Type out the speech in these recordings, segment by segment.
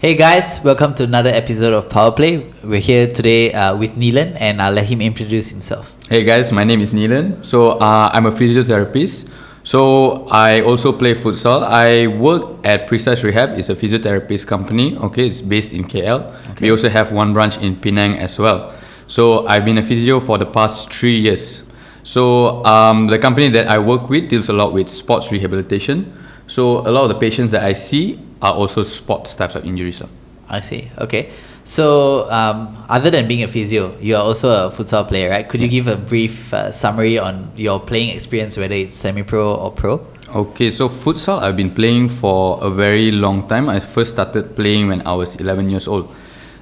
Hey guys, welcome to another episode of POWERPLAY. We're here today with Neelan, and I'll let him introduce himself. Hey guys, my name is Neelan. So I'm a physiotherapist. So I also play futsal. I work at Precise Rehab. It's a physiotherapist company. Okay, it's based in KL. Okay. We also have one branch in Penang as well. So I've been a physio for the past 3 years. So the company that I work with deals a lot with sports rehabilitation. So a lot of the patients that I see are also sports types of injuries. I see. Okay. So other than being a physio, you are also a futsal player, right? Could you give a brief summary on your playing experience, whether it's semi-pro or pro? Okay, so futsal I've been playing for a very long time. I first started playing when I was 11 years old.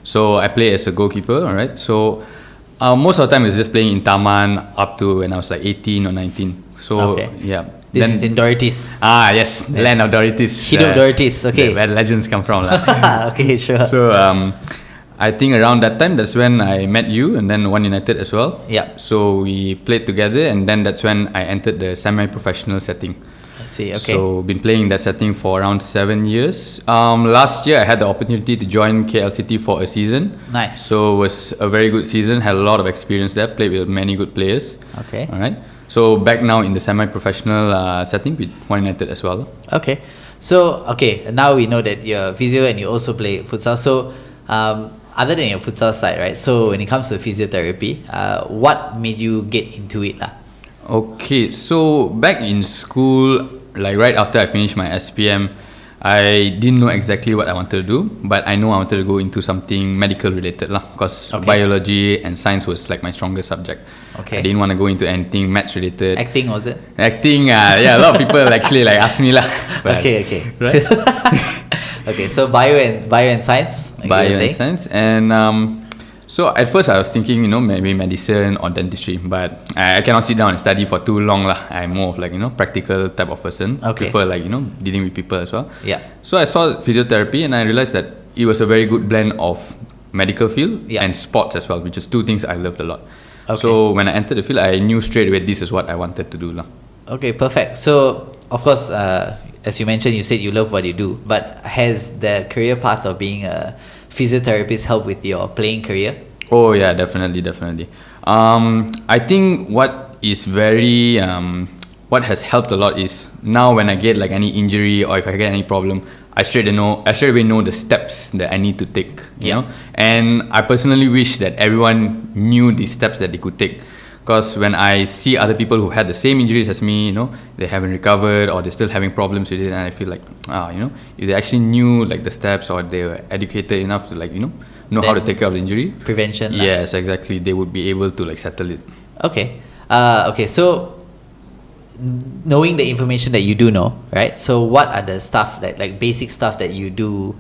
So I play as a goalkeeper, alright? So most of the time I was just playing in Taman up to when I was like 18 or 19. So yeah. This is in Doritis. Yes, land of Doritis. Hid of Doritis, okay. Where legends come from. Okay, sure. So I think around that time, that's when I met you, and then One United as well. Yeah. So we played together, and then that's when I entered the semi-professional setting. I see, okay. So been playing in that setting for around 7 years. Last year I had the opportunity to join KL City for a season. Nice. So it was a very good season, had a lot of experience there, played with many good players. Okay. Alright. So back now in the semi-professional setting with One United as well. Okay. So, now we know that you're a physio and you also play futsal. So, other than your futsal side, right? So when it comes to physiotherapy, what made you get into it? Okay, so back in school, like right after I finished my SPM, I didn't know exactly what I wanted to do, but I know I wanted to go into something medical related because biology and science was like my strongest subject. Okay. I didn't want to go into anything maths related. Acting, was it? Acting, yeah, a lot of people actually like ask me lah. Okay. Right? Okay, so bio and science. Bio and science, and so at first I was thinking, maybe medicine or dentistry, but I cannot sit down and study for too long lah. I'm more of like practical type of person. Okay. Prefer like dealing with people as well. Yeah. So I saw physiotherapy and I realized that it was a very good blend of medical field and sports as well, which is two things I loved a lot. Okay. So when I entered the field, I knew straight away this is what I wanted to do lah. Okay, perfect. So of course, as you mentioned, you said you love what you do, but has the career path of being a physiotherapist helped with your playing career? Oh yeah, definitely. I think what is very what has helped a lot is now when I get like any injury or if I get any problem, I straight away know the steps that I need to take. You know, and I personally wish that everyone knew the steps that they could take. Because when I see other people who had the same injuries as me, they haven't recovered or they're still having problems with it, and I feel like, if they actually knew like the steps or they were educated enough to like, know how to take care of the injury. Prevention. Yes, exactly. They would be able to like settle it. Okay. So knowing the information that you do know, right? So what are the stuff like basic stuff that you do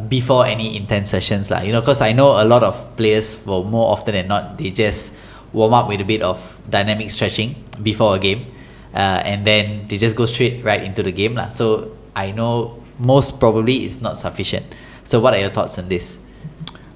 before any intense sessions, lah? Because I know a lot of players, for more often than not, they just warm up with a bit of dynamic stretching before a game, and then they just go straight right into the game lah. So I know most probably it's not sufficient. So what are your thoughts on this?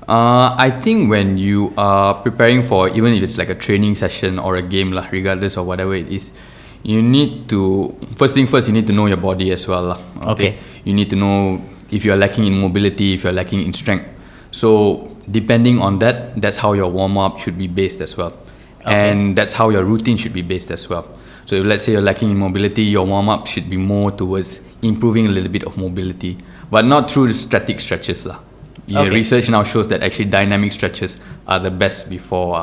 I think when you are preparing for, even if it's like a training session or a game lah, regardless of whatever it is, you need to, first thing first, you need to know your body as well lah. Okay. You need to know if you're lacking in mobility, if you're lacking in strength. So depending on that, that's how your warm-up should be based as well. And that's how your routine should be based as well. So if let's say you're lacking in mobility, your warm-up should be more towards improving a little bit of mobility, but not through static stretches lah. Research now shows that actually dynamic stretches are the best before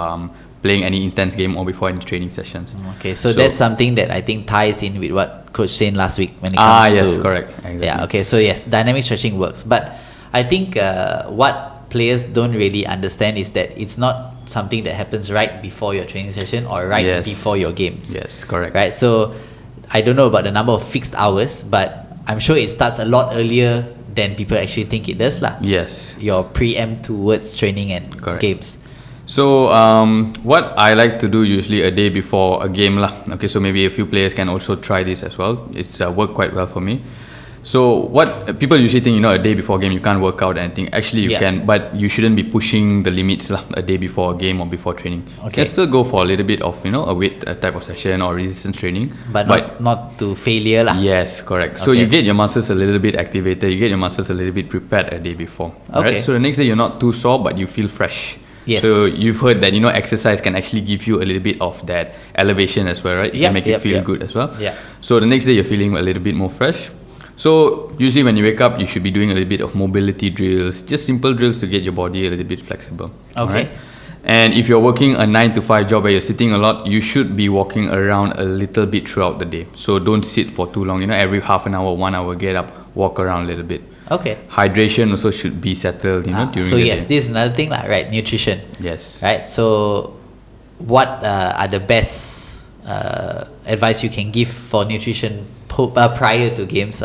playing any intense game or before any training sessions. Okay, so that's something that I think ties in with what Coach said last week when it comes to... yes, correct. Exactly. Yeah, okay, so yes, dynamic stretching works. But I think what players don't really understand is that it's not something that happens right before your training session or before your games. Yes, correct. Right, so I don't know about the number of fixed hours, but I'm sure it starts a lot earlier than people actually think it does lah. Yes. Your preempt towards training and games. So what I like to do usually a day before a game lah. Okay, so maybe a few players can also try this as well. It's worked quite well for me. So what people usually think, a day before a game you can't work out anything. Actually you can, but you shouldn't be pushing the limits lah, a day before a game or before training. You can still go for a little bit of a weight type of session or resistance training, but not to failure lah. Yes, correct. So you get your muscles a little bit activated, you get your muscles a little bit prepared a day before. Right? So the next day you're not too sore, but you feel fresh. Yes. So you've heard that exercise can actually give you a little bit of that elevation as well, right? It can make you feel good as well. Yeah. So the next day you're feeling a little bit more fresh. So usually when you wake up, you should be doing a little bit of mobility drills, just simple drills to get your body a little bit flexible. Okay. Right? And if you're working a 9 to 5 job where you're sitting a lot, you should be walking around a little bit throughout the day. So don't sit for too long. Every half an hour, 1 hour, get up, walk around a little bit. Okay. Hydration also should be settled, during so the yes, day. this is another thing, right? Nutrition. Yes. Right. So, what are the best advice you can give for nutrition prior to games?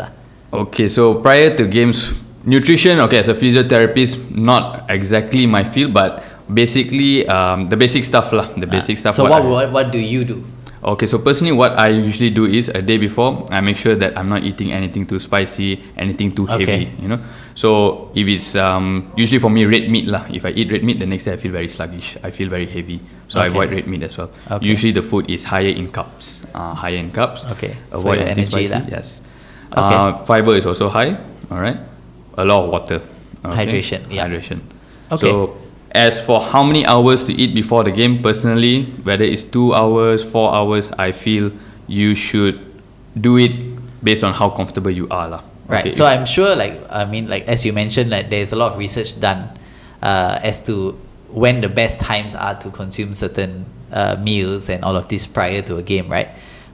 Okay, so prior to games, nutrition, as a physiotherapist, not exactly my field, but basically the basic stuff lah. The basic stuff. So what do you do? Okay, so personally what I usually do is a day before, I make sure that I'm not eating anything too spicy, anything too heavy, So if it's usually for me red meat lah. If I eat red meat, the next day I feel very sluggish. I feel very heavy. So I avoid red meat as well. Usually the food is higher in carbs. Okay. Avoid for anything energy spicy. Yes. Fiber is also high. All right. A lot of water. Hydration. Yeah. Hydration. Okay. So as for how many hours to eat before the game, personally, whether it's 2 hours, 4 hours, I feel you should do it based on how comfortable you are lah. Right. So I'm sure, as you mentioned, there's a lot of research done as to when the best times are to consume certain meals and all of this prior to a game, right?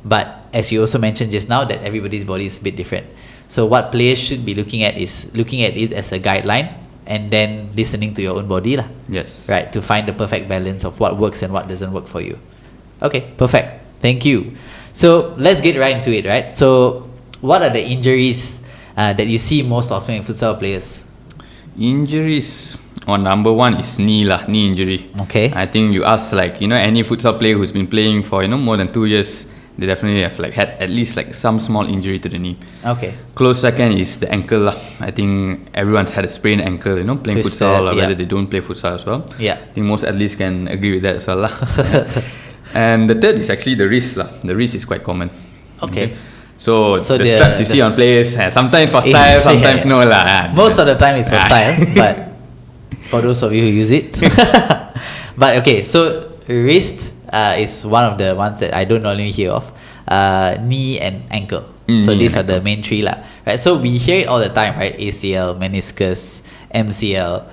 But as you also mentioned just now, that everybody's body is a bit different. So what players should be looking at is looking at it as a guideline and then listening to your own body lah. Yes. Right, to find the perfect balance of what works and what doesn't work for you. Okay, perfect. Thank you. So let's get right into it, right? So what are the injuries that you see most often in futsal players? Injuries, number one is knee injury. Okay. I think you ask any futsal player who's been playing for more than 2 years, they definitely have had at least some small injury to the knee. Okay. Close second is the ankle lah. I think everyone's had a sprained ankle, playing Twisted, futsal or whether they don't play futsal as well. Yeah. I think most athletes can agree with that as well lah. And the third is actually the wrist lah. The wrist is quite common. Okay. So the straps you see on players, sometimes for style, sometimes no lah. Most of the time it's for style, but for those of you who use it. But okay, so wrist is one of the ones that I don't normally hear of. Knee and ankle. So these are the main three lah. Right. So we hear it all the time, right? ACL, meniscus, MCL,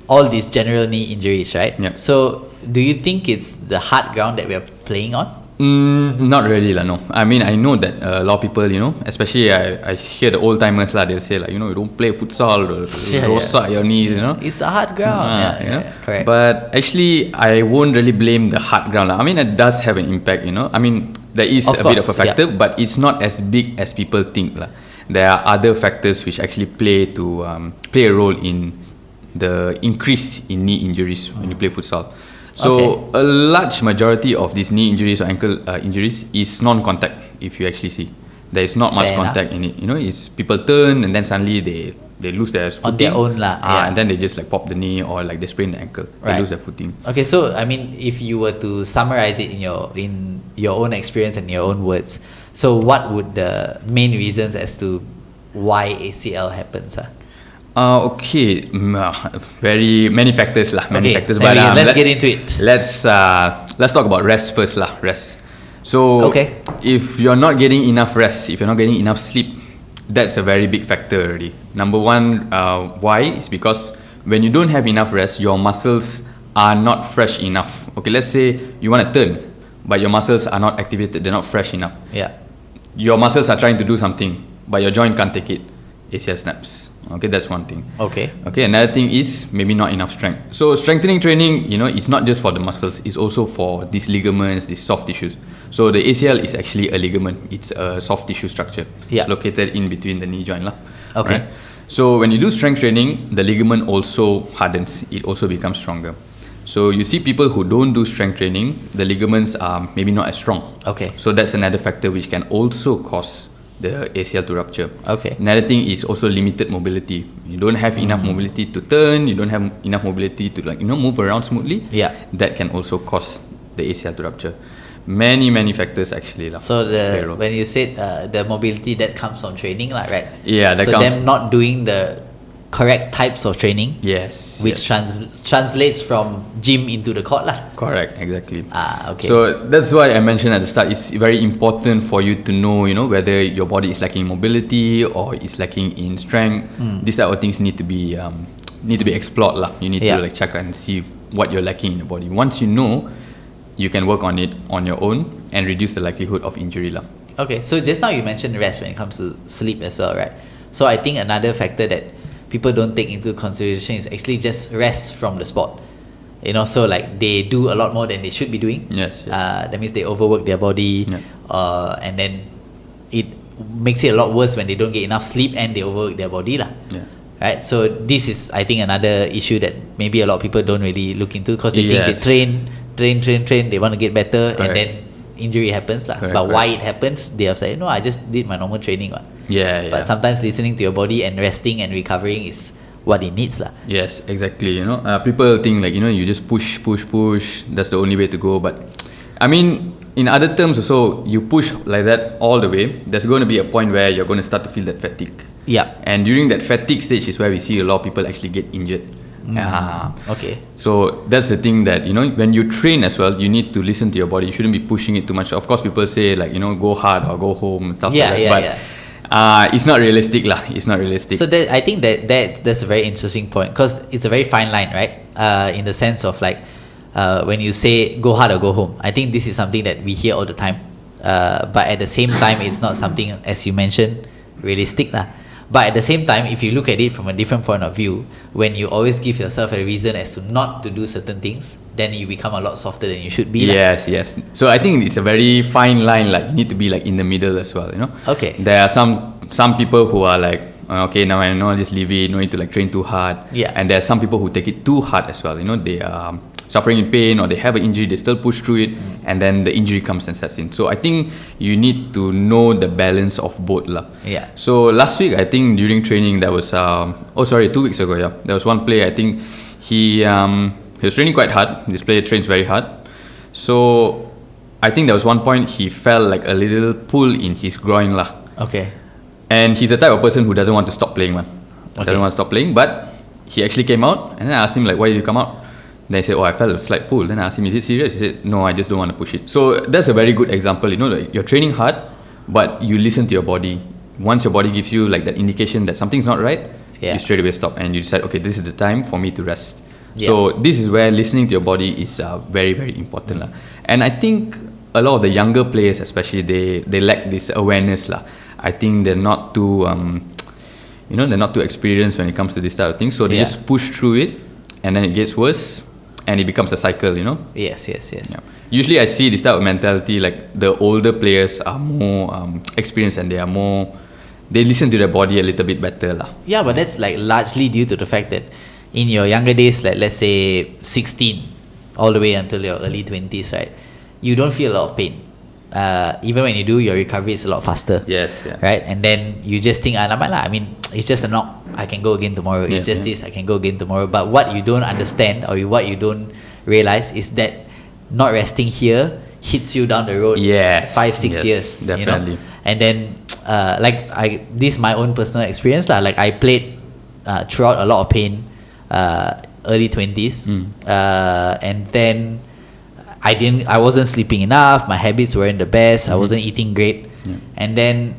all these general knee injuries, right? Yeah. So do you think it's the hard ground that we are playing on? Not really lah, no. I mean, I know that a lot of people, especially I hear the old timers lah, they'll say you don't play futsal, rosak your knees, It's the hard ground. Correct. But actually, I won't really blame the hard ground lah. I mean, it does have an impact, I mean, there is a bit of a factor, but it's not as big as people think lah. There are other factors which actually play a role in the increase in knee injuries when you play futsal. So a large majority of these knee injuries or ankle injuries is non-contact. If you actually see, there is not much contact in it. It's people turn and then suddenly they lose their footing on their own lah. And then they just pop the knee or they sprain the ankle. They lose their footing. Okay, so I mean, if you were to summarize it in your own experience and your own words, so what would the main reasons as to why ACL happens? Okay, very many factors lah. Many factors. But let's get into it. Let's talk about rest first lah. Rest. So if you're not getting enough rest, if you're not getting enough sleep, that's a very big factor already. Number one, why is because when you don't have enough rest, your muscles are not fresh enough. Okay, let's say you want to turn, but your muscles are not activated. They're not fresh enough. Yeah. Your muscles are trying to do something, but your joint can't take it. ACL snaps. Okay, that's one thing. Okay, another thing is maybe not enough strength. So strengthening training, it's not just for the muscles, it's also for these ligaments, these soft tissues. So the ACL is actually a ligament. It's a soft tissue structure. It's located in between the knee joint lah. Okay. Right? So when you do strength training, the ligament also hardens. It also becomes stronger. So you see people who don't do strength training, the ligaments are maybe not as strong. Okay. So that's another factor which can also cause the ACL to rupture. Okay. Another thing is also limited mobility. You don't have enough mobility to turn. You don't have enough mobility to move around smoothly. Yeah. That can also cause the ACL to rupture. Many factors actually lah. So when you said the mobility that comes from training lah, right? Yeah, that so comes them not doing the correct types of training. Yes. Which translates from gym into the court lah. Correct, exactly. Okay. So that's why I mentioned at the start, it's very important for you to know, whether your body is lacking in mobility or is lacking in strength. These type of things need to be explored lah. You need to check and see what you're lacking in your body. Once you know, you can work on it on your own and reduce the likelihood of injury lah. Okay, so just now you mentioned rest when it comes to sleep as well, right? So I think another factor that people don't take into consideration is actually just rest from the sport. So like they do a lot more than they should be doing. Yes. That means they overwork their body, and then it makes it a lot worse when they don't get enough sleep and they overwork their body lah. Yeah. Right. So this is, I think, another issue that maybe a lot of people don't really look into because they think they train, they want to get better. Correct. And then injury happens lah. But why it happens, they have said, no, I just did my normal training one. But sometimes listening to your body and resting and recovering is what it needs lah. Yes, exactly. People think like you just push. That's the only way to go. But I mean, in other terms also, you push like that all the way. There's going to be a point where you're going to start to feel that fatigue. Yeah. And during that fatigue stage is where we see a lot of people actually get injured. Okay. So that's the thing that when you train as well, you need to listen to your body. You shouldn't be pushing it too much. Of course, people say like go hard or go home and stuff like that. But it's not realistic lah. It's not realistic. So I think that's a very interesting point because it's a very fine line, right? In the sense of like when you say go hard or go home. I think this is something that we hear all the time. But at the same time, it's not something, as you mentioned, realistic lah. But at the same time, if you look at it from a different point of view, when you always give yourself a reason as to not to do certain things, then you become a lot softer than you should be. Yes. So I think it's a very fine line. Like you need to be like in the middle as well. Okay. There are some people who are like, okay, now I know, I'll just leave it. No need to like train too hard. Yeah. And there are some people who take it too hard as well. They are suffering in pain or they have an injury, they still push through it, and then the injury comes and sets in. So I think you need to know the balance of both lah. Yeah. So last week, I think during training there was 2 weeks ago, there was one player. I think he was training quite hard. This player trains very hard. So I think there was one point he felt like a little pull in his groin lah. Okay. And he's the type of person who doesn't want to stop playing, man. Okay. Doesn't want to stop playing, but he actually came out, and then I asked him like, why did you come out? Then he said, I felt a slight pull. Then I asked him, is it serious? He said, no, I just don't want to push it. So that's a very good example. Like you're training hard, but you listen to your body. Once your body gives you like that indication that something's not right, you straight away stop and you decide, okay, this is the time for me to rest. So this is where listening to your body is very, very important lah. And I think a lot of the younger players especially, they lack this awareness lah. I think they're not too they're not too experienced when it comes to this type of thing, so they just push through it and then it gets worse and it becomes a cycle. Yes. Usually I see this type of mentality, like the older players are more experienced and they listen to their body a little bit better lah. Yeah, but that's like largely due to the fact that in your younger days, like let's say 16 all the way until your early 20s, right, you don't feel a lot of pain. Even when you do, your recovery is a lot faster. Yes. Right? And then you just think, I mean, it's just a knock, I can go again tomorrow. It's just this, I can go again tomorrow. But what you don't understand or what you don't realize is that not resting here hits you down the road 5-6 years. Definitely. And then this is my own personal experience lah. Like I played throughout a lot of pain, early 20s, and then I wasn't sleeping enough, my habits weren't the best, I wasn't eating great, and then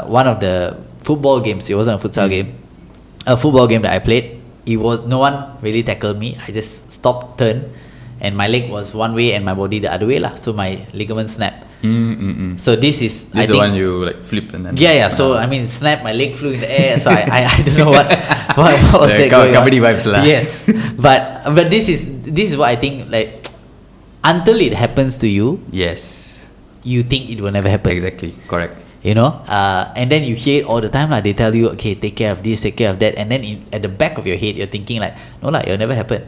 one of the football games, it wasn't a futsal game, a football game that I played, no one really tackled me. I just stopped, turned, and my leg was one way and my body the other way lah. So my ligament snapped. So this is the one you like flipped and then so I mean snapped, my leg flew in the air, so I don't know what was that going on. Kabaddi vibes lah. Yes, but this is what I think, like until it happens to you, you think it will never happen. Exactly, correct. And then you hear it all the time lah. They tell you, okay, take care of this, take care of that, and then at the back of your head you're thinking like, no lah, it'll never happen.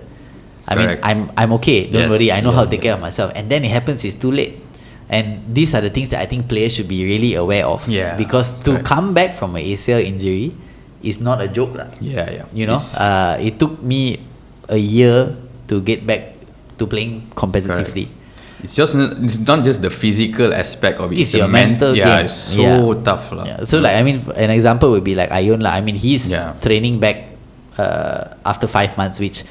I mean, I'm okay, don't worry, I know how to take care of myself. And then it happens, it's too late. And these are the things that I think players should be really aware of. Yeah, Because to correct. come back from an ACL injury is not a joke lah. Yeah. You know, it took me a year to get back to playing competitively. It's not just the physical aspect of it. It's your mental game. Yeah, it's so tough lah. Yeah. So like, I mean, an example would be like Ayun lah. I mean, he's Yeah. training back after 5 months, which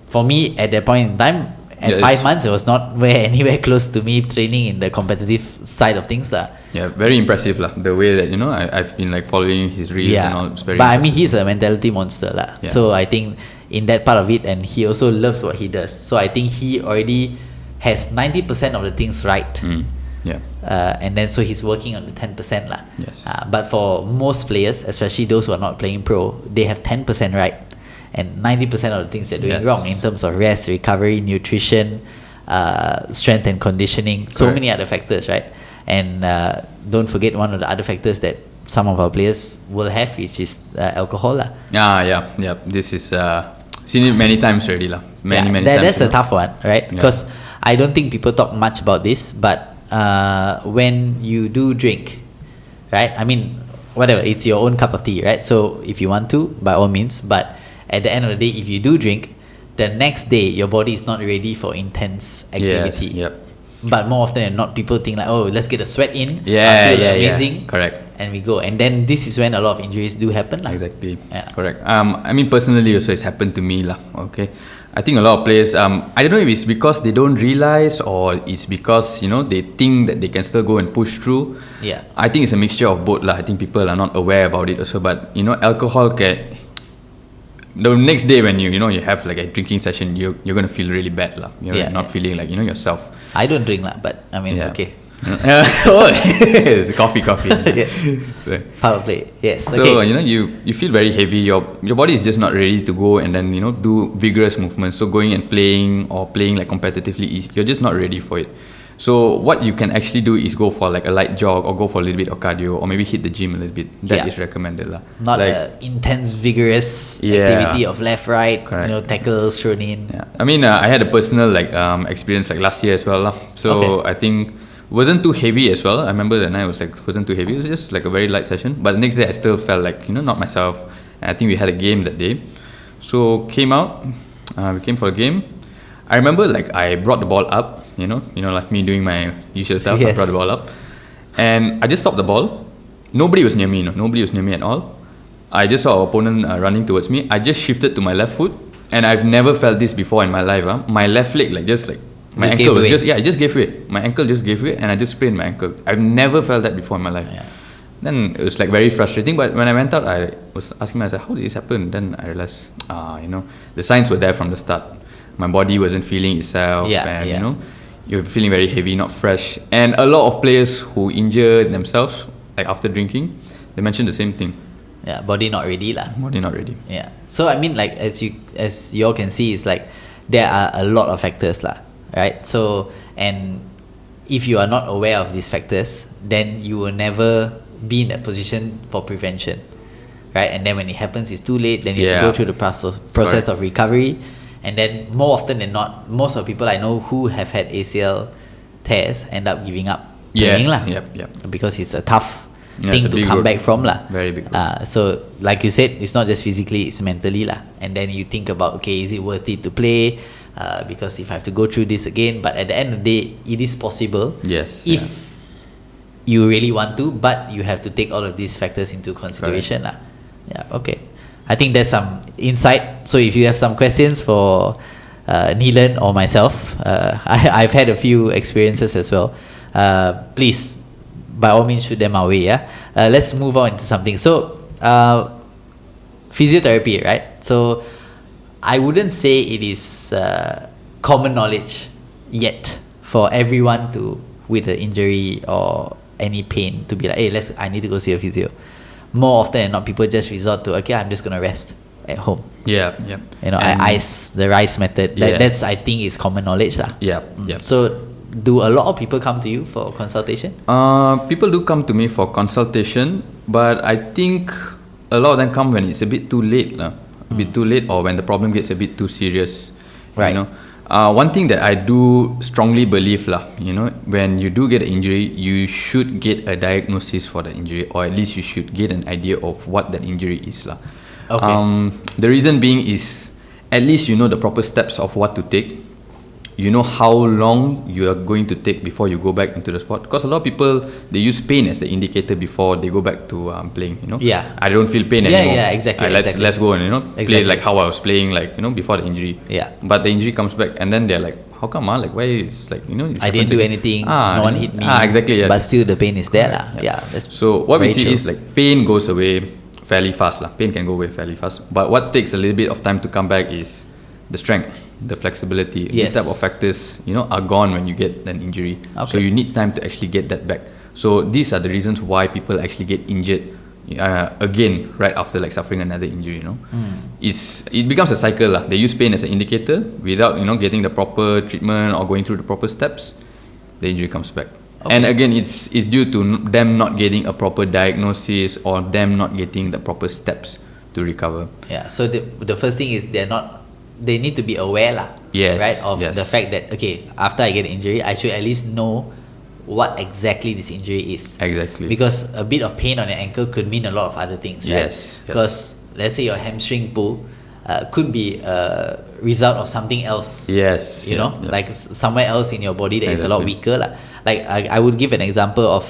for me at that point in time, at 5 months, it was not anywhere close to me training in the competitive side of things lah. Yeah, very impressive lah. The way that I've been like following his reels and all. It's very. But I mean, he's a mentality monster lah. Yeah. So I think in that part of it, and he also loves what he does. So I think he already has 90% of the things right. Yeah. And then so he's working on the 10% lah. Yes. But for most players, especially those who are not playing pro, they have 10% right, and 90% of the things they're doing wrong in terms of rest, recovery, nutrition, strength and conditioning. So Correct. many other factors, right? And don't forget one of the other factors that some of our players will have, which is alcohol lah. Yeah. This is seen it many times already lah. Many times. That's a tough one, right? Because I don't think people talk much about this, but when you do drink, right? I mean, whatever, it's your own cup of tea, right? So if you want to, by all means, but at the end of the day, if you do drink, the next day your body is not ready for intense activity. Yes, yep. But more often than not, people think like, oh, let's get a sweat in. Yeah, I feel amazing. yeah. Correct. And we go. And then this is when a lot of injuries do happen lah. Exactly. Yeah. Correct. I mean, personally also it's happened to me lah. Okay. I think a lot of players, I don't know if it's because they don't realize or it's because, they think that they can still go and push through. Yeah. I think it's a mixture of both lah. I think people are not aware about it also. But, alcohol the next day when you have like a drinking session, you're going to feel really bad lah. You're not feeling like, yourself. I don't drink lah, but I mean, okay. It's coffee. Yes. Power play. Yes. So okay. you feel very heavy. Your body is just not ready to go and then do vigorous movements. So going and playing like competitively, you're just not ready for it. So what you can actually do is go for like a light jog or go for a little bit of cardio or maybe hit the gym a little bit. That is recommended lah. Not like intense, vigorous activity of left, right. Correct. Tackles thrown in. Yeah. I mean, I had a personal experience like last year as well lah. So I think wasn't too heavy as well. I remember that night wasn't too heavy. It was just like a very light session. But the next day I still felt like not myself. And I think we had a game that day. So came out, we came for a game. I remember I brought the ball up, like me doing my usual stuff. Yes. I brought the ball up, and I just stopped the ball. Nobody was near me. Nobody was near me at all. I just saw our opponent running towards me. I just shifted to my left foot, and I've never felt this before in my life. My left leg my ankle was it just gave way. My ankle just gave way, and I just sprained my ankle. I've never felt that before in my life. Yeah. Then it was very frustrating. But when I went out, I was asking myself, how did this happen? Then I realized, the signs were there from the start. My body wasn't feeling itself, and you're feeling very heavy, not fresh. And a lot of players who injure themselves after drinking, they mentioned the same thing. Yeah, body not ready lah. Body not ready. Yeah. So I mean, as you all can see, it's there are a lot of factors lah, right? So, and if you are not aware of these factors, then you will never be in a position for prevention, right? And then when it happens, it's too late. Then you have to go through the process of recovery. And then more often than not, most of the people I know who have had ACL tears end up giving up playing lah. Yep. Because it's a tough thing to come back from lah. Very big. So like you said, it's not just physically, it's mentally lah. And then you think about, okay, is it worth it to play? Because if I have to go through this again, but at the end of the day, it is possible. Yes. If you really want to, but you have to take all of these factors into consideration lah. Yeah. Okay. I think there's some insight. So if you have some questions for Neelan or myself, I've had a few experiences as well. Please, by all means, shoot them our way. Yeah. Let's move on to something. So, physiotherapy, right? So, I wouldn't say it is common knowledge yet for everyone with an injury or any pain to be like, hey, I need to go see a physio. More often than not, people just resort to, okay, I'm just going to rest at home. Yeah. I ice, the rice method. That's, I think, is common knowledge lah. Yeah. So, do a lot of people come to you for consultation? People do come to me for consultation, but I think a lot of them come when it's a bit too late. A bit too late, or when the problem gets a bit too serious. Right. One thing that I do strongly believe lah, when you do get an injury, you should get a diagnosis for the injury, or at least you should get an idea of what that injury is lah. Okay. The reason being is, at least you know the proper steps of what to take. You know how long you are going to take before you go back into the sport. Because a lot of people, they use pain as the indicator before they go back to playing. Yeah. I don't feel pain anymore. Yeah, exactly. Let's go and play Exactly. like how I was playing before the injury. Yeah. But the injury comes back, and then they're like, how come? Why is it's I didn't do anything. No one hit me. Exactly. Yes. But still, the pain is there, lah. Yeah. That's So what we very see true. is like pain goes away fairly fast, lah. Pain can go away fairly fast. But what takes a little bit of time to come back is the strength, the flexibility. Yes. These type of factors, are gone when you get an injury. So Okay. you need time to actually get that back. So these are the reasons why people actually get injured again right after suffering another injury. It becomes a cycle lah. They use pain as an indicator without getting the proper treatment or going through the proper steps. The injury comes back. Okay. And again, it's due to them not getting a proper diagnosis or them not getting the proper steps to recover. Yeah. So the first thing is they need to be aware lah. Yes, Right, of yes. the fact that after I get an injury, I should at least know what exactly this injury is. Exactly. Because a bit of pain on your ankle could mean a lot of other things, right? Yes, yes. Because let's say your hamstring pull could be a result of something else. Yes. Like somewhere else in your body that is a lot Exactly. weaker lah. Like I would give an example of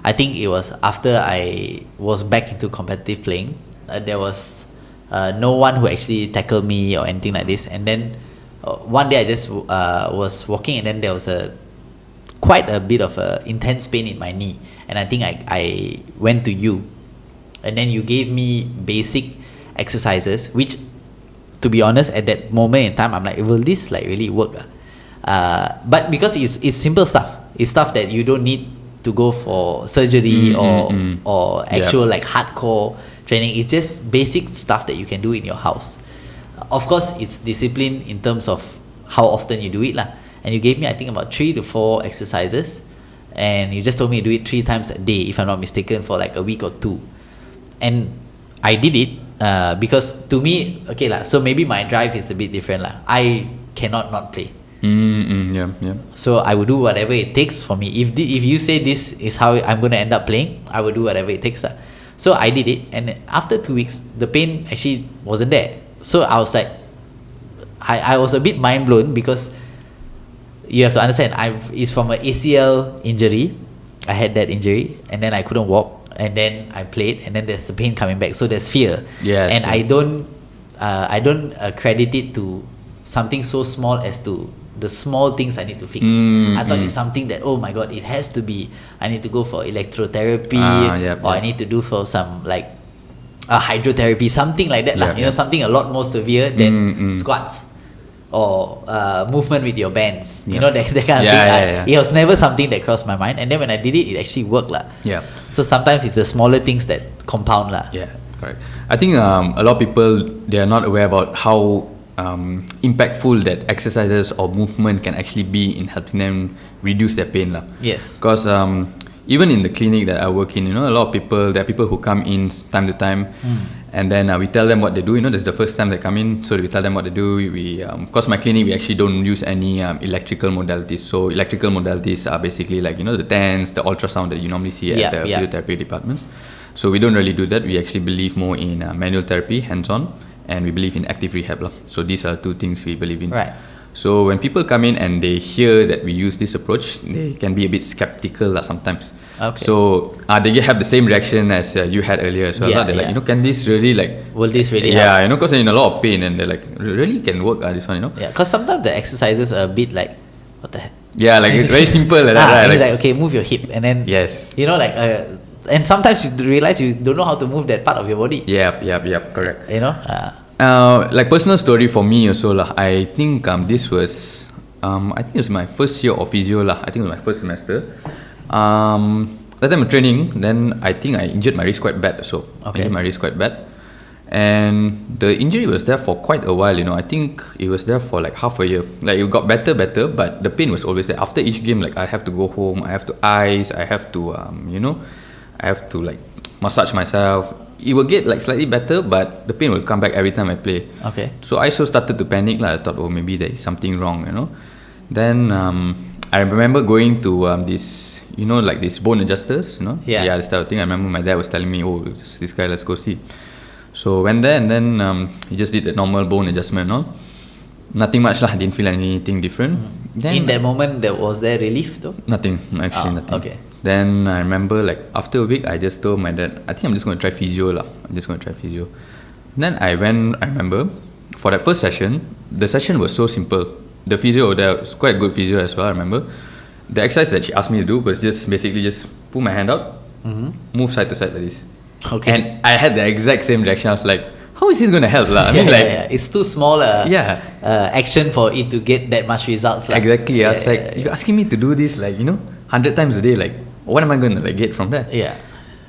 I think it was after I was back into competitive playing. There was no one who actually tackled me or anything like this, and then one day I just was walking, and then there was quite a bit of intense pain in my knee, and I think I went to you, and then you gave me basic exercises, which, to be honest, at that moment in time, I'm like, will this really work? But because it's simple stuff, it's stuff that you don't need to go for surgery or actual hardcore training. It's just basic stuff that you can do in your house. Of course, it's discipline in terms of how often you do it lah. And you gave me, I think, about 3 to 4 exercises, and you just told me to do it 3 times a day, if I'm not mistaken, for a week or 2. And I did it because to me, so maybe my drive is a bit different lah. I cannot not play. Yeah. So I will do whatever it takes for me. If you say this is how I'm going to end up playing, I will do whatever it takes. So I did it, and after 2 weeks, the pain actually wasn't there. So I was like, I was a bit mind blown, because you have to understand, it's from an ACL injury. I had that injury, and then I couldn't walk, and then I played, and then there's the pain coming back. So there's fear. Yes, and yeah. I don't credit it to something so small as to the small things I need to fix. I thought it's something that, oh my god, it has to be, I need to go for electrotherapy, I need to do for some hydrotherapy, something like that lah. Something a lot more severe than squats or movement with your bands. That kind of thing. It was never something that crossed my mind, and then when I did it, it actually worked lah. So sometimes it's the smaller things that compound lah. Correct. I think a lot of people, they are not aware about how impactful that exercises or movement can actually be in helping them reduce their pain lah. Yes. Because even in the clinic that I work in, a lot of people, there are people who come in time to time, and then we tell them what they do. This is the first time they come in, so we tell them what they do. Because my clinic, we actually don't use any electrical modalities. So electrical modalities are basically the TENS, the ultrasound that you normally see at the physiotherapy departments. So we don't really do that. We actually believe more in manual therapy, hands-on, and we believe in active rehab lah. So these are 2 things we believe in. Right. So when people come in and they hear that we use this approach, they can be a bit skeptical sometimes. Okay. So they have the same reaction as you had earlier as well. They're like, can this really will this really help? because they're in a lot of pain, and they're like, really can work this one, Yeah, because sometimes the exercises are a bit like, what the heck? Yeah, it's very simple like that, right? It's like, okay, move your hip, and then yes, and sometimes you realize you don't know how to move that part of your body. Yep, correct. Personal story for me also lah. I think this was I think it was my first year of physio lah. I think it was my first semester. That time I'm training, then I think I injured my wrist quite bad. So I injured my wrist quite bad, and the injury was there for quite a while. I think it was there for half a year. It got better, but the pain was always there. After each game, I have to go home, I have to ice, I have to I have to massage myself. it will get like slightly better, but the pain will come back every time I play. Okay. So I also started to panic lah. I thought, oh, maybe there is something wrong, Then I remember going to this, like these bone adjusters, Yeah. this type of thing. I remember my dad was telling me, oh, this guy, let's go see. So went there, and then he just did the normal bone adjustment, Nothing much lah. Didn't feel anything different. Then In that moment, was there relief though? nothing, actually nothing. Okay. Then I remember like after a week, I just told my dad, I think I'm just going to try physio lah. I'm just going to try physio. Then I remember, for that first session, the session was so simple. The physio there was quite good physio as well, I remember. The exercise that she asked me to do was just basically just put my hand out, move side to side like this. Okay. And I had the exact same reaction. I was like, how is this going to help lah? It's too small action for it to get that much results. Exactly. I was like, you're asking me to do this 100 times a day, like what am I going to get from that? Yeah.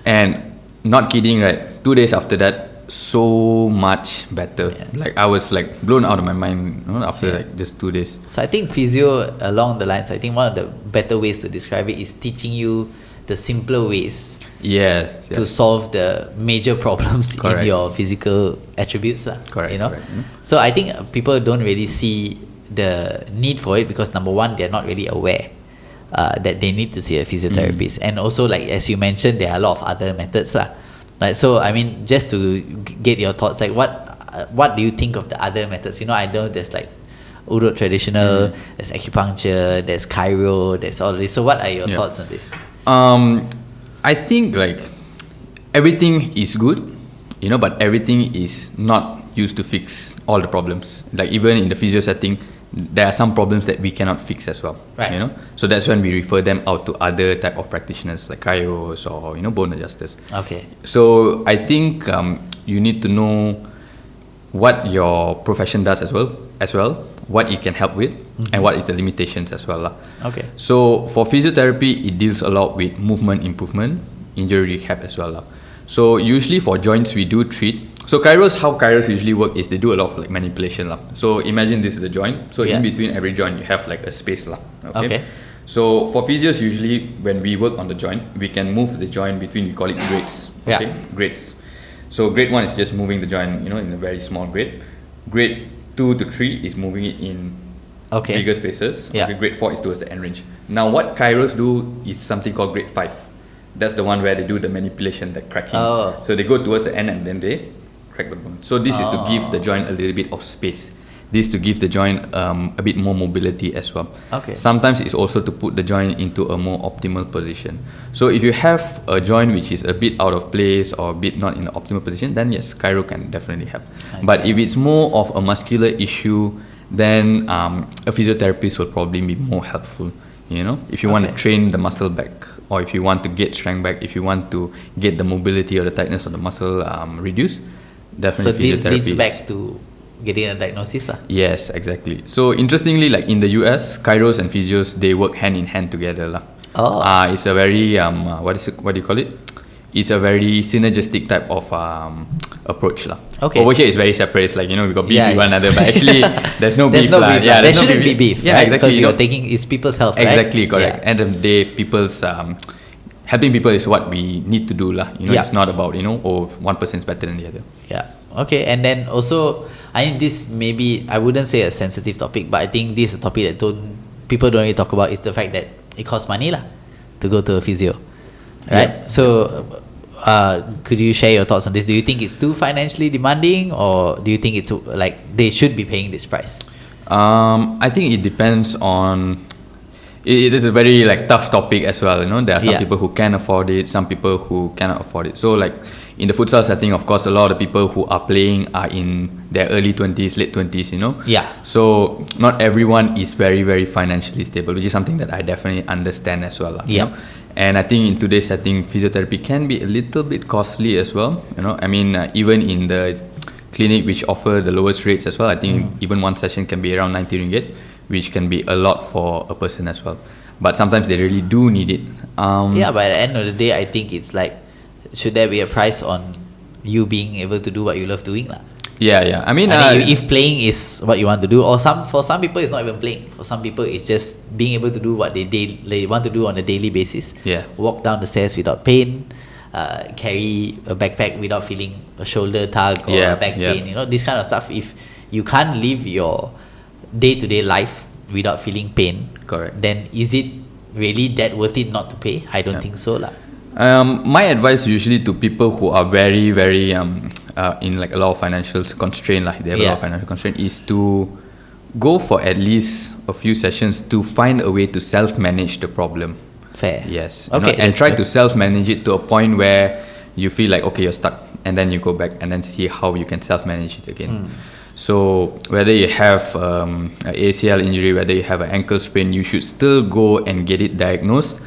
And not kidding, right? 2 days after that, so much better. Yeah. I was blown out of my mind after just 2 days. So I think physio along the lines, I think one of the better ways to describe it is teaching you the simpler ways to solve the major problems in your physical attributes. Correct. So I think people don't really see the need for it because number one, they're not really aware that they need to see a physiotherapist. And also as you mentioned, there are a lot of other methods. So I mean, just to get your thoughts, what do you think of the other methods? I know there's Urut traditional, there's acupuncture, there's chiro, there's all this. So what are your thoughts on this? I think everything is good, but everything is not used to fix all the problems. Even in the physio setting, there are some problems that we cannot fix as well. Right. So that's when we refer them out to other type of practitioners like cryos or bone adjusters. Okay. So I think you need to know what your profession does as well, what it can help with, and what is the limitations as well. Okay. So for physiotherapy, it deals a lot with movement improvement, injury rehab as well. So usually for joints, we do treat. So how chiros usually work is they do a lot of manipulation. So imagine this is a joint. So in between every joint, you have a space. Okay. So for physios, usually when we work on the joint, we can move the joint between, we call it grades. Okay. Grades. So grade 1 is just moving the joint, in a very small grade. Grade 2 to 3 is moving it in bigger spaces. Yeah. Okay, grade 4 is towards the end range. Now what chiros do is something called grade 5. That's the one where they do the manipulation, the cracking. So they go towards the end and then they crack the bone. So this is to give the joint a little bit of space. This to give the joint a bit more mobility as well. Okay. Sometimes it's also to put the joint into a more optimal position. So if you have a joint which is a bit out of place or a bit not in the optimal position, then yes, chiro can definitely help. But if it's more of a muscular issue, then a physiotherapist will probably be more helpful. If you want to train the muscle back, or if you want to get strength back, if you want to get the mobility or the tightness of the muscle reduced, definitely physiotherapy. So this leads back to getting a diagnosis. Yes, exactly. So interestingly, in the US, chiros and physios, they work hand in hand together. It's a very what do you call it? It's a very synergistic type of approach. Okay. Over here it's very separate. It's we got beef with one another, but actually there's no beef. There shouldn't be beef. Yeah, exactly. Because you're taking it's people's health. Exactly, correct. Yeah. End of the day, people's helping people is what we need to do. It's not about one person is better than the other. Yeah. Okay. And then also, I think this maybe I wouldn't say a sensitive topic, but I think this is a topic that people don't really talk about is the fact that it costs money to go to a physio, right? Yeah. So could you share your thoughts on this? Do you think it's too financially demanding, or do you think it's they should be paying this price? I think it depends on. It is a very tough topic as well. There are some people who can afford it, some people who cannot afford it. So in the futsal setting, of course, a lot of people who are playing are in their early 20s, late 20s. Yeah. So not everyone is very, very financially stable, which is something that I definitely understand as well. You know? And I think in today's setting, physiotherapy can be a little bit costly as well. I mean, even in the clinic which offer the lowest rates as well, I think even one session can be around 90 ringgit, which can be a lot for a person as well. But sometimes they really do need it. But at the end of the day, I think it's should there be a price on you being able to do what you love doing? Yeah. I mean, if playing is what you want to do, or for some people it's not even playing. For some people it's just being able to do what they want to do on a daily basis. Yeah. Walk down the stairs without pain, carry a backpack without feeling a shoulder tug or a back pain. You know, this kind of stuff. If you can't live your day-to-day life without feeling pain, correct, then is it really that worth it not to pay? I don't think so lah. My advice usually to people who are very in like a lot of financial constraint, like they have a lot of financial constraint, is to go for at least a few sessions to find a way to self-manage the problem. Fair. Yes. Okay. And try to self-manage it to a point where you feel like, okay, you're stuck, and then you go back and then see how you can self-manage it again. So whether you have an ACL injury, whether you have an ankle sprain, you should still go and get it diagnosed.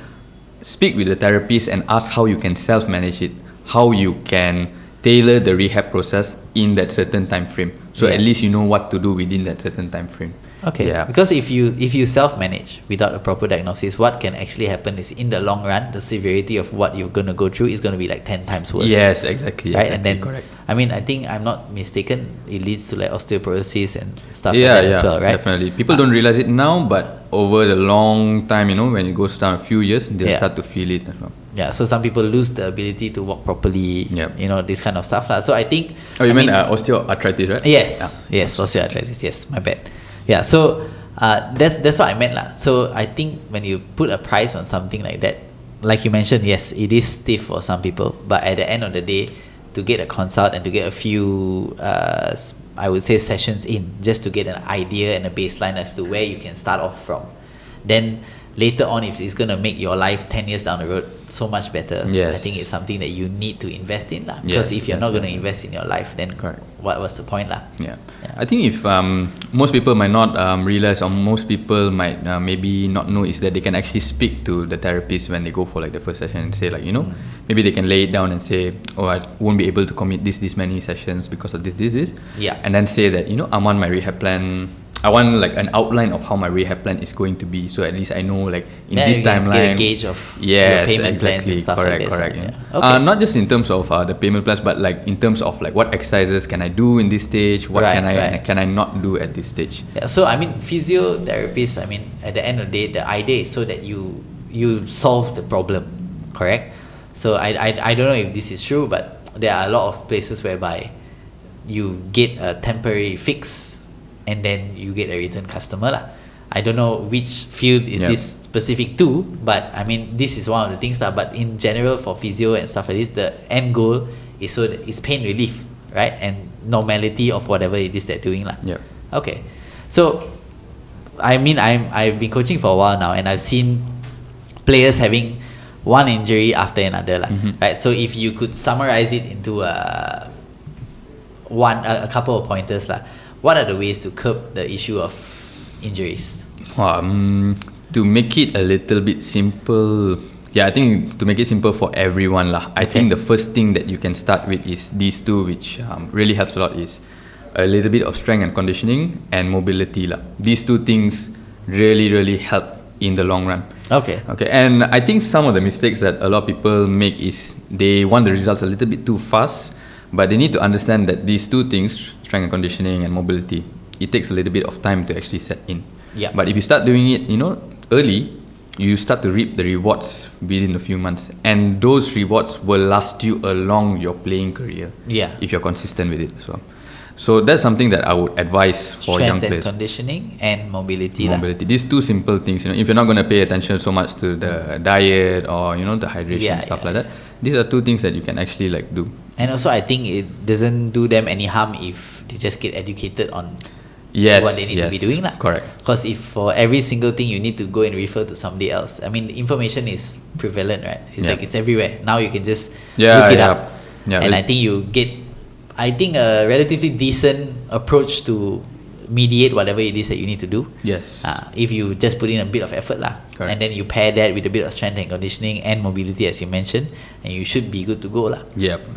Speak with the therapist and ask how you can self-manage it, how you can tailor the rehab process in that certain time frame. So at least you know what to do within that certain time frame. Okay. Yeah. Because if you self-manage without a proper diagnosis, what can actually happen is in the long run, the severity of what you're going to go through is going to be like 10 times worse. Yes, exactly. Right? Exactly, and then, correct. I mean, I think I'm not mistaken, it leads to like osteoporosis and stuff like that as well, right? Definitely. People don't realize it now, but over the long time, when it goes down a few years, they'll start to feel it as well. Yeah, so some people lose the ability to walk properly, this kind of stuff. So I think... Oh, you mean osteoarthritis, right? Yes, yes, osteoarthritis, yes, my bad. Yeah, so that's what I meant lah. So I think when you put a price on something like that, like you mentioned, yes, it is stiff for some people, but at the end of the day, to get a consult and to get a few, I would say, sessions in, just to get an idea and a baseline as to where you can start off from. Then later on, if it's going to make your life 10 years down the road so much better, I think it's something that you need to invest in lah. Because if you're not going to invest in your life, then what was the point lah? I think if most people might not realize, or most people might maybe not know, is that they can actually speak to the therapist when they go for like the first session and say like, maybe they can lay it down and say, oh, I won't be able to commit this many sessions because of this. And then say that, I'm on my rehab plan. I want like an outline of how my rehab plan is going to be, so at least I know like in this timeline. Get a gauge of your payment plans and stuff like that. Correct. Okay. Not just in terms of the payment plans, but like in terms of like what exercises can I do in this stage, what can I not do at this stage. Yeah. So I mean, physiotherapists, I mean, at the end of the day, the idea is so that you solve the problem, correct? So I don't know if this is true, but there are a lot of places whereby you get a temporary fix and then you get a return customer lah. I don't know which field is this specific to, but I mean, this is one of the things lah. But in general, for physio and stuff like this, the end goal is so that it's pain relief, right? And normality of whatever it is they're doing lah. Okay. So I mean, I've been coaching for a while now, and I've seen players having one injury after another lah. Right? So if you could summarize it into a couple of pointers lah. What are the ways to curb the issue of injuries? To make it a little bit simple, I think to make it simple for everyone lah. I think the first thing that you can start with is these two, which really helps a lot, is a little bit of strength and conditioning and mobility lah. These two things really help in the long run. Okay. And I think some of the mistakes that a lot of people make is they want the results a little bit too fast. But they need to understand that these two things, strength and conditioning and mobility, it takes a little bit of time to actually set in. But if you start doing it, early, you start to reap the rewards within a few months. And those rewards will last you along your playing career. If you're consistent with it as well. So that's something that I would advise for young players. Strength and conditioning and mobility. These two simple things. If you're not going to pay attention so much to the diet or the hydration and stuff like that, these are two things that you can actually like do. And also, I think it doesn't do them any harm if they just get educated on what they need to be doing. Correct. Because if for every single thing you need to go and refer to somebody else, I mean, information is prevalent, right? It's like it's everywhere. Now you can just look it up. And I think you get, a relatively decent approach to mediate whatever it is that you need to do. If you just put in a bit of effort lah. And then you pair that with a bit of strength and conditioning and mobility, as you mentioned, and you should be good to go lah.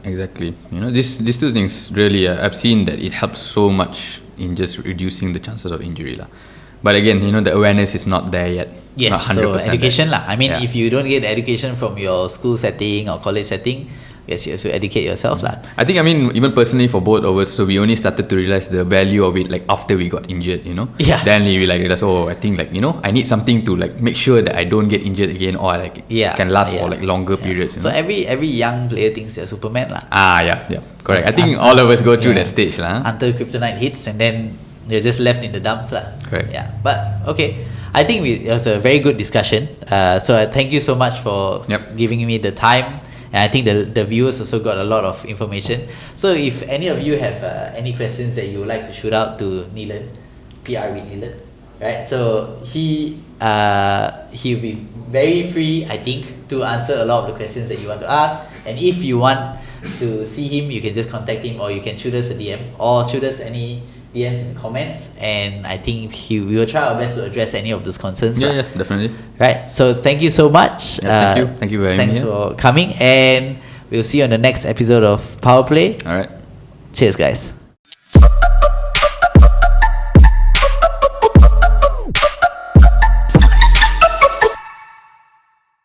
Exactly. These two things really, I've seen that it helps so much in just reducing the chances of injury lah. But again, the awareness is not there yet. Not 100% so education there. lah. I mean, if you don't get education from your school setting or college setting, guess you have to educate yourself lah. I think, I mean, even personally for both of us, so we only started to realize the value of it like after we got injured, you know. Yeah. Then we like realized, I think like, you know, I need something to like make sure that I don't get injured again, or like can last for like longer periods. You So know? every young player thinks they're Superman lah. Yeah, correct. I think all of us go through that stage lah. Until kryptonite hits, and then you're just left in the dumps lah. Correct. Yeah, but okay. I think it was a very good discussion. So thank you so much for giving me the time. And I think the viewers also got a lot of information. So if any of you have any questions that you would like to shoot out to Neelan, PR with Neelan, right? So he'll be very free, I think, to answer a lot of the questions that you want to ask. And if you want to see him, you can just contact him, or you can shoot us a DM, or shoot us any DMs in the comments, and I think we will try our best to address any of those concerns. Yeah, definitely. Right. So thank you so much. Thank you very much. Thanks for coming, and we'll see you on the next episode of Power Play. All right. Cheers, guys.